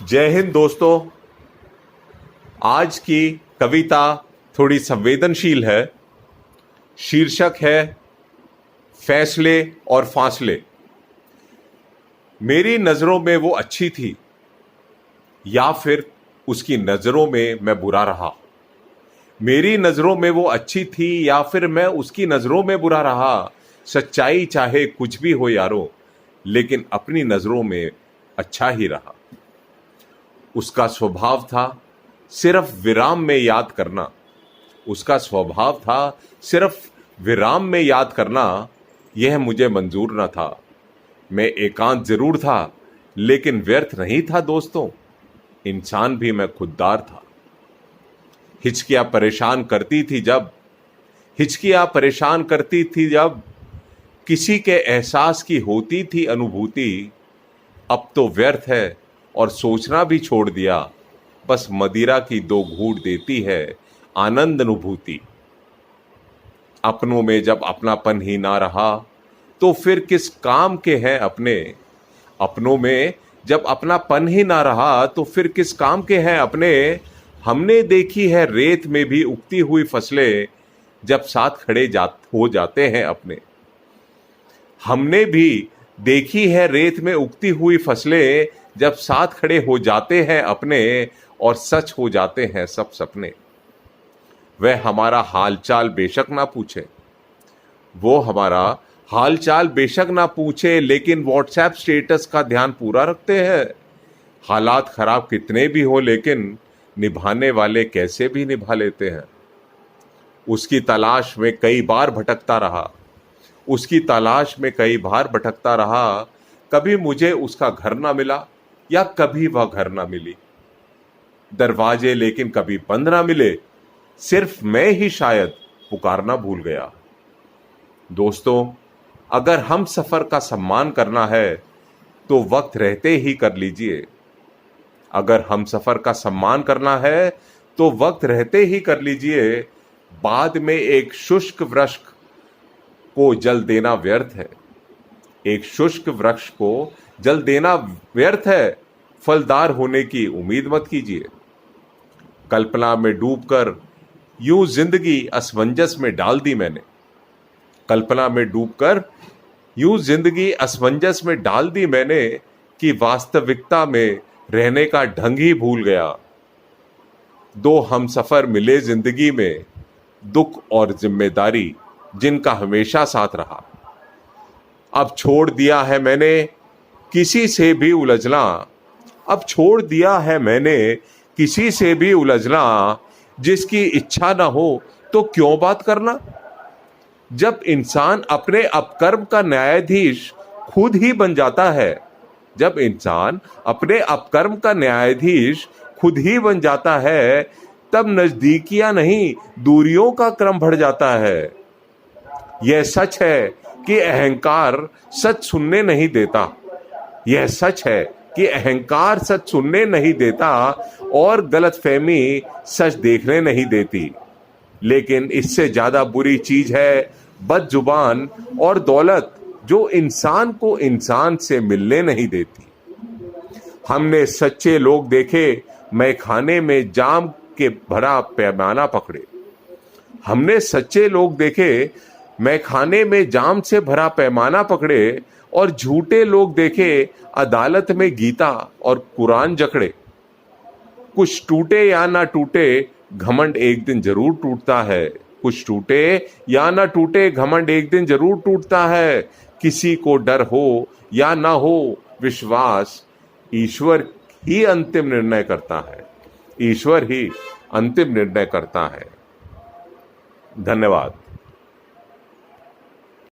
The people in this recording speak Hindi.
जय हिंद दोस्तों। आज की कविता थोड़ी संवेदनशील है। शीर्षक है फैसले और फासले। मेरी नजरों में वो अच्छी थी या फिर उसकी नजरों में मैं बुरा रहा। मेरी नजरों में वो अच्छी थी या फिर मैं उसकी नजरों में बुरा रहा। सच्चाई चाहे कुछ भी हो यारो, लेकिन अपनी नजरों में अच्छा ही रहा। उसका स्वभाव था सिर्फ विराम में याद करना। उसका स्वभाव था सिर्फ विराम में याद करना। यह मुझे मंजूर न था। मैं एकांत जरूर था, लेकिन व्यर्थ नहीं था दोस्तों। इंसान भी मैं खुददार था। हिचकियां परेशान करती थी जब किसी के एहसास की होती थी अनुभूति। अब तो व्यर्थ है और सोचना भी छोड़ दिया। बस मदिरा की दो घूंट देती है आनंद अनुभूति। अपनों में जब अपनापन ही ना रहा तो फिर किस काम के हैं अपने। अपनों में जब अपनापन ही ना रहा तो फिर किस काम के हैं अपने। हमने देखी है रेत में भी उगती हुई फसलें जब साथ खड़े हो जाते हैं अपने। हमने भी देखी है रेत में उगती हुई फसलें जब साथ खड़े हो जाते हैं अपने, और सच हो जाते हैं सब सपने। वह हमारा हालचाल बेशक ना पूछे, लेकिन व्हाट्सएप स्टेटस का ध्यान पूरा रखते हैं। हालात खराब कितने भी हो, लेकिन निभाने वाले कैसे भी निभा लेते हैं। उसकी तलाश में कई बार भटकता रहा। कभी मुझे उसका घर ना मिला या कभी वह घर ना मिली। दरवाजे लेकिन कभी बंद ना मिले। सिर्फ मैं ही शायद पुकारना भूल गया। दोस्तों, अगर हम सफर का सम्मान करना है तो वक्त रहते ही कर लीजिए। बाद में एक शुष्क वृक्ष को जल देना व्यर्थ है। फलदार होने की उम्मीद मत कीजिए। कल्पना में डूबकर यूं जिंदगी असमंजस में डाल दी मैंने कि वास्तविकता में रहने का ढंग ही भूल गया। दो हम सफर मिले जिंदगी में, दुख और जिम्मेदारी जिनका हमेशा साथ रहा। अब छोड़ दिया है मैंने किसी से भी उलझना। जिसकी इच्छा ना हो तो क्यों बात करना। जब इंसान अपने अपकर्म का न्यायाधीश खुद ही बन जाता है, तब नजदीकियां नहीं दूरियों का क्रम बढ़ जाता है। यह सच है कि अहंकार सच सुनने नहीं देता और गलतफहमी सच देखने नहीं देती। लेकिन इससे ज्यादा बुरी चीज है बदजुबान और दौलत, जो इंसान को इंसान से मिलने नहीं देती। हमने सच्चे लोग देखे मैखाने में जाम के भरा पैमाना पकड़े, और झूठे लोग देखे अदालत में गीता और कुरान जकड़े। कुछ टूटे या ना टूटे घमंड एक दिन जरूर टूटता है। किसी को डर हो या ना हो विश्वास, ईश्वर ही अंतिम निर्णय करता है। धन्यवाद।